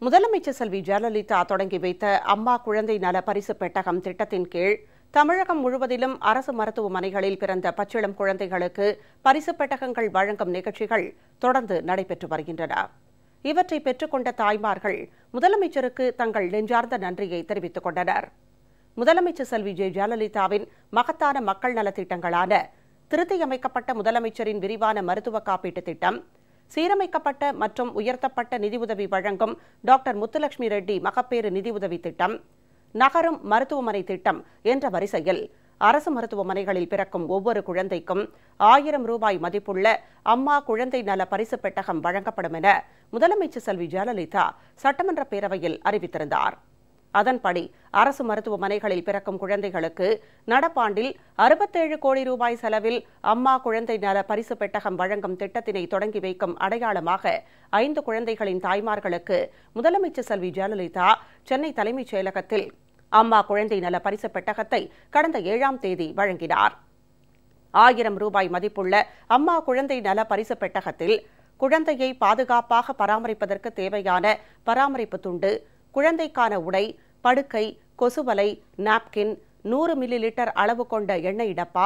முதலமைச்சர் செல்வி ஜெயலலிதா தொடங்கி வைத்த அம்மா குழந்தை நல பரிசு பெட்டகம் திட்டத்தின் கீழ் தமிழகம் முழுவதிலும் அரசு மருத்துவமனைகளில் பிறந்த பச்சிளம் குழந்தைகளுக்கு பரிசு பெட்டகங்கள் வழங்கும் நிகழ்ச்சிகள் தொடர்ந்து நடைபெற்று வருகின்றன. இவற்றை பெற்றுக்கொண்ட தாய்மார்கள் முதலமைச்சருக்கு தங்கள் நெஞ்சார்ந்த நன்றியை தெரிவித்துக் கொண்டனர். முதலமைச்சர் செல்வி ஜெயலலிதாவின் மகத்தான மக்கள் நலத்திட்டங்களான திருத்தியமைக்கப்பட்ட முதலமைச்சரின் விரிவான மருத்துவ காப்பீட்டுத் திட்டம், சீரமைக்கப்பட்ட மற்றும் உயர்த்தப்பட்ட நிதியுதவி வழங்கும் டாக்டர் முத்துலட்சுமி ரெட்டி மகப்பேறு நிதியுதவி திட்டம், நகரும் மருத்துவமனை திட்டம் என்ற வரிசையில் அரசு மருத்துவமனைகளில் பிறக்கும் ஒவ்வொரு குழந்தைக்கும் 1000 ரூபாய் மதிப்புள்ள அம்மா குழந்தை நல பரிசு பெட்டகம் வழங்கப்படும் என முதலமைச்சர் செல்வி ஜெயலலிதா சட்டமன்ற பேரவையில் அறிவித்திருந்தார். அதன்படி அரசு மருத்துவமனைகளில் பிறக்கும் குழந்தைகளுக்கு நடப்பாண்டில் 67 கோடி ரூபாய் செலவில் அம்மா குழந்தை நல பரிசு பெட்டகம் வழங்கும் திட்டத்தினை தொடங்கி வைக்கும் அடையாளமாக 5 குழந்தைகளின் தாய்மார்களுக்கு முதலமைச்சர் செல்வி ஜெயலலிதா சென்னை தலைமைச் செயலகத்தில் அம்மா குழந்தை நல பரிசு பெட்டகத்தை கடந்த 7ஆம் தேதி வழங்கினார். 1000 ரூபாய் மதிப்புள்ள அம்மா குழந்தை நல பரிசு பெட்டகத்தில் குழந்தையை பாதுகாப்பாக பராமரிப்பதற்கு தேவையான பராமரிப்பு துண்டு, குழந்தைக்கான உடை, படுக்கை, கொசுவலை, நாப்கின், 100 மில்லி லிட்டர் அளவு கொண்ட எண்ணெய் டப்பா,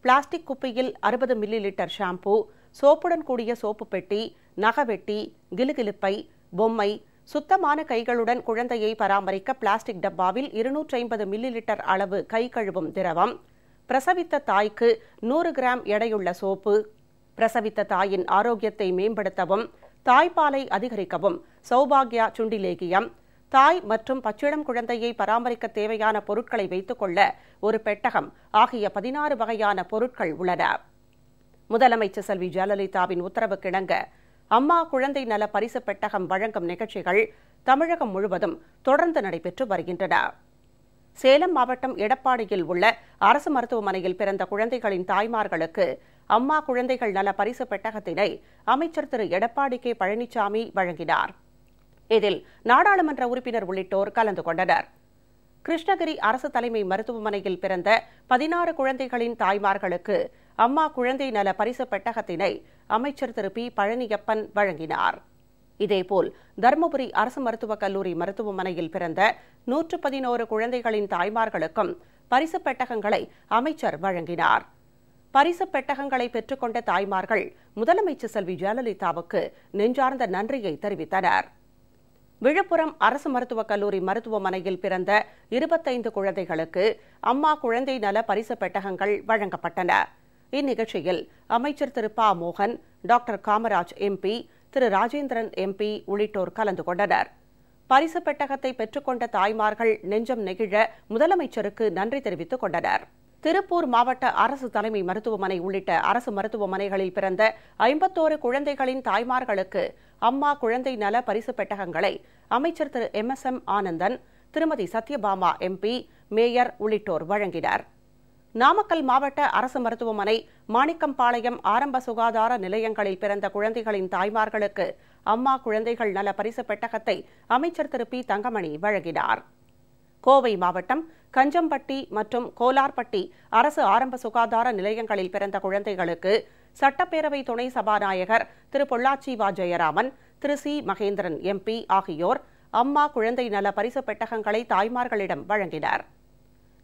பிளாஸ்டிக் குப்பியில் 60 மில்லி லிட்டர் ஷாம்பூ, சோப்புடன் கூடிய சோப்பு பெட்டி, நகவெட்டி, கிலுகிலுப்பை, பொம்மை, சுத்தமான கைகளுடன் குழந்தையை பராமரிக்க பிளாஸ்டிக் டப்பாவில் 250 மில்லி லிட்டர் அளவு கை கழுவும் திரவம், பிரசவித்த தாய்க்கு 100 கிராம் எடையுள்ள சோப்பு, பிரசவித்த தாயின் ஆரோக்கியத்தை மேம்படுத்தவும் தாய்ப்பாலை அதிகரிக்கவும் சௌபாக்யா சுண்டிலேகியம், தாய் மற்றும் பச்சிளம் குழந்தையை பராமரிக்க தேவையான பொருட்களை வைத்துக் கொள்ள ஒரு பெட்டகம் ஆகிய 16 வகையான பொருட்கள் உள்ளன. முதலமைச்சர் செல்வி ஜெயலலிதாவின் உத்தரவுக்கிணங்க அம்மா குழந்தை நல பரிசு பெட்டகம் வழங்கும் நிகழ்ச்சிகள் தமிழகம் முழுவதும் தொடர்ந்து நடைபெற்று வருகின்றன. சேலம் மாவட்டம் எடப்பாடியில் உள்ள அரசு மருத்துவமனையில் பிறந்த குழந்தைகளின் தாய்மார்களுக்கு அம்மா குழந்தைகள் நல பரிசு பெட்டகத்தினை அமைச்சர் திரு எடப்பாடி கே பழனிசாமி வழங்கினார். இதில் நாடாளுமன்ற உறுப்பினர் உள்ளிட்டோர் கலந்து கொண்டனர். கிருஷ்ணகிரி அரசு தலைமை மருத்துவமனையில் பிறந்த 16 குழந்தைகளின் தாய்மார்களுக்கு அம்மா குழந்தை நல பரிசு பெட்டகத்தினை அமைச்சர் திரு பி பழனியப்பன் வழங்கினார். இதேபோல் தருமபுரி அரசு மருத்துவக் கல்லூரி மருத்துவமனையில் பிறந்த 111 குழந்தைகளின் தாய்மார்களுக்கும் பரிசு பெட்டகங்களை அமைச்சர் வழங்கினார். பரிசு பெட்டகங்களை பெற்றுக்கொண்ட தாய்மார்கள் முதலமைச்சர் செல்வி ஜெயலலிதாவுக்கு நெஞ்சார்ந்த நன்றியை தெரிவித்தனர். விழுப்புரம் அரசு மருத்துவக் கல்லூரி மருத்துவமனையில் பிறந்த 25 குழந்தைகளுக்கு அம்மா குழந்தை நல பரிசு பெட்டகங்கள் வழங்கப்பட்டன. இந்நிகழ்ச்சியில் அமைச்சர் திரு ப மோகன், டாக்டர் காமராஜ் எம்பி, திரு ராஜேந்திரன் எம்பி உள்ளிட்டோர் கலந்து கொண்டனர். பரிசு பெட்டகத்தை பெற்றுக்கொண்ட தாய்மார்கள் நெஞ்சம் நெகிழ முதலமைச்சருக்கு நன்றி தெரிவித்துக் கொண்டனர். திருப்பூர் மாவட்ட அரசு தலைமை மருத்துவமனை உள்ளிட்ட அரசு மருத்துவமனைகளில் பிறந்த 51 குழந்தைகளின் தாய்மார்களுக்கு அம்மா குழந்தை நல பரிசு பெட்டகங்களை அமைச்சர் திரு MSM ஆனந்தன், திருமதி சத்யபாமா எம்பி, மேயர் உள்ளிட்டோர் வழங்கினர். நாமக்கல் மாவட்ட அரசு மருத்துவமனை மாணிக்கம்பாளையம் ஆரம்ப சுகாதார நிலையங்களில் பிறந்த குழந்தைகளின் தாய்மார்களுக்கு அம்மா குழந்தைகள் நல பரிசு பெட்டகத்தை அமைச்சர் திரு பி தங்கமணி வழங்கினார். கோவை மாவட்டம் கஞ்சம்பட்டி மற்றும் கோலார்பட்டி அரசு ஆரம்ப சுகாதார நிலையங்களில் பிறந்த குழந்தைகளுக்கு சட்டப்பேரவை துணை சபாநாயகர் திரு பொள்ளாச்சி வ ஜெயராமன், திரு சி மகேந்திரன் எம்பி ஆகியோர் அம்மா குழந்தை நல பரிசு பெட்டகங்களை தாய்மார்களிடம் வழங்கினர்.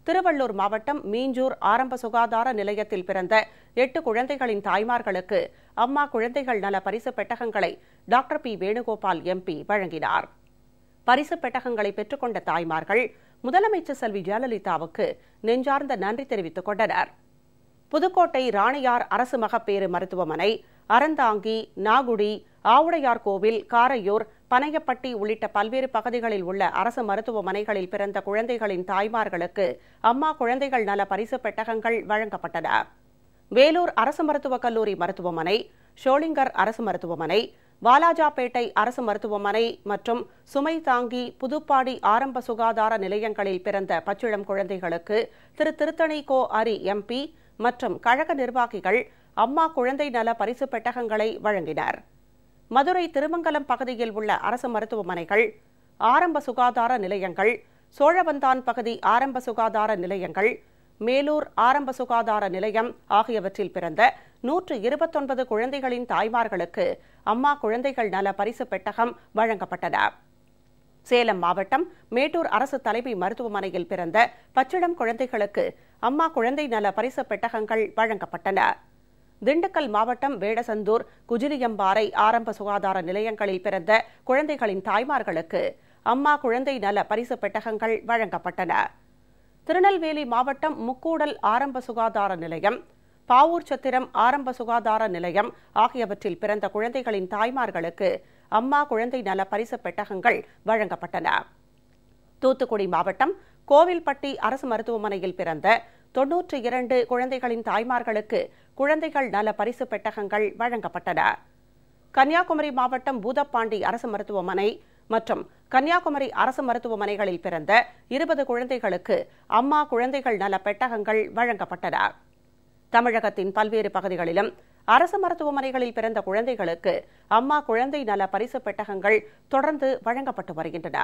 திருவள்ளூர் மாவட்டம் மீஞ்சூர் ஆரம்ப சுகாதார நிலையத்தில் பிறந்த 8 குழந்தைகளின் தாய்மார்களுக்கு அம்மா குழந்தைகள் நல பரிசு பெட்டகங்களை டாக்டர் பி வேணுகோபால் எம்பி வழங்கினார். பரிசு பெட்டகங்களை பெற்றுக்கொண்ட தாய்மார்கள் முதலமைச்சர் செல்வி ஜெயலலிதாவுக்கு நெஞ்சார்ந்த நன்றி தெரிவித்துக் கொண்டனர். புதுக்கோட்டை ராணியார் அரசு மகப்பேறு மருத்துவமனை, அறந்தாங்கி, நாகுடி, ஆவுடையார் கோவில், காரையூர், பனையப்பட்டி உள்ளிட்ட பல்வேறு பகுதிகளில் உள்ள அரசு மருத்துவமனைகளில் பிறந்த குழந்தைகளின் தாய்மார்களுக்கு அம்மா குழந்தைகள் நல பரிசு பெட்டகங்கள் வழங்கப்பட்டன. வேலூர் அரசு மருத்துவக் கல்லூரி மருத்துவமனை, ஷோலிங்கர் அரசு மருத்துவமனை, வாலாஜாபேட்டை அரசு மருத்துவமனை மற்றும் சுமைதாங்கி, புதுப்பாடி ஆரம்ப சுகாதார நிலையங்களில் பிறந்த பச்சிளம் குழந்தைகளுக்கு திரு திருத்தணி கோ அரி எம்பி மற்றும் கழக நிர்வாகிகள் அம்மா குழந்தை நல பரிசு பெட்டகங்களை வழங்கினர். மதுரை திருமங்கலம் பகுதியில் உள்ள அரசு மருத்துவமனைகள், ஆரம்ப சுகாதார நிலையங்கள், சோழவந்தான் பகுதி ஆரம்ப சுகாதார நிலையங்கள், மேலூர் ஆரம்ப சுகாதார நிலையம் ஆகியவற்றில் பிறந்த 129 குழந்தைகளின் தாய்மார்களுக்கு அம்மா குழந்தைகள் நல பரிசு பெட்டகம் வழங்கப்பட்டன. சேலம் மாவட்டம் மேட்டூர் அரசு தலைமை மருத்துவமனையில் பிறந்த பச்சிளம் குழந்தைகளுக்கு அம்மா குழந்தை நல பரிசு பெட்டகங்கள் வழங்கப்பட்டன. திண்டுக்கல் மாவட்டம் வேடசந்தூர், குஜிலியம்பாறை ஆரம்ப சுகாதார நிலையங்களில் பிறந்த குழந்தைகளின் தாய்மார்களுக்கு அம்மா குழந்தை நல பரிசு பெட்டகங்கள் வழங்கப்பட்டன. திருநெல்வேலி மாவட்டம் முக்கூடல் ஆரம்ப சுகாதார நிலையம், பாவூர் சத்திரம் ஆரம்ப சுகாதார நிலையம் ஆகியவற்றில் பிறந்த குழந்தைகளின் தாய்மார்களுக்கு அம்மா குழந்தை நல பரிசு பெட்டகங்கள் வழங்கப்பட்டன. தூத்துக்குடி மாவட்டம் கோவில்பட்டி அரசு மருத்துவமனையில் பிறந்த 92 குழந்தைகளின் தாய்மார்களுக்கு குழந்தைகள் நல பரிசு பெட்டகங்கள் வழங்கப்பட்டன. கன்னியாகுமரி மாவட்டம் பூதப்பாண்டி அரசு மருத்துவமனை மற்றும் கன்னியாகுமரி அரசு மருத்துவமனைகளில் பிறந்த 20 குழந்தைகளுக்கு அம்மா குழந்தைகள் நல பெட்டகங்கள் வழங்கப்பட்டன. தமிழகத்தின் பல்வேறு பகுதிகளிலும் அரசு மருத்துவமனைகளில் பிறந்த குழந்தைகளுக்கு அம்மா குழந்தை நல பரிசு பெட்டகங்கள் தொடர்ந்து வழங்கப்பட்டு வருகின்றன.